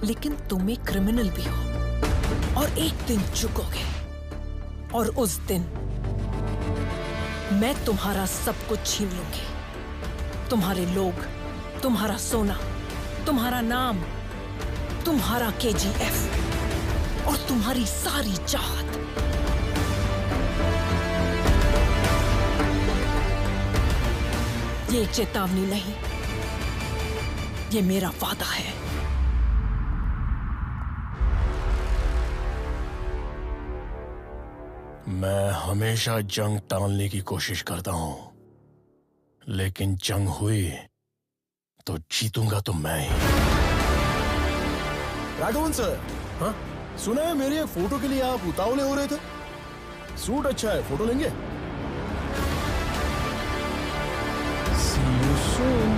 लेकिन तुम एक क्रिमिनल भी हो और एक दिन चुकोगे, और उस दिन मैं तुम्हारा सब कुछ छीन लूंगी। तुम्हारे लोग, तुम्हारा सोना, तुम्हारा नाम, तुम्हारा KGF और तुम्हारी सारी चाहत। ये चेतावनी नहीं, ये मेरा वादा है। मैं हमेशा जंग टालने की कोशिश करता हूं, लेकिन जंग हुई तो जीतूंगा तो मैं ही। राघवन सर, हाँ सुना है मेरी एक फोटो के लिए आप उतावले हो रहे थे। सूट अच्छा है, फोटो लेंगे? See you soon.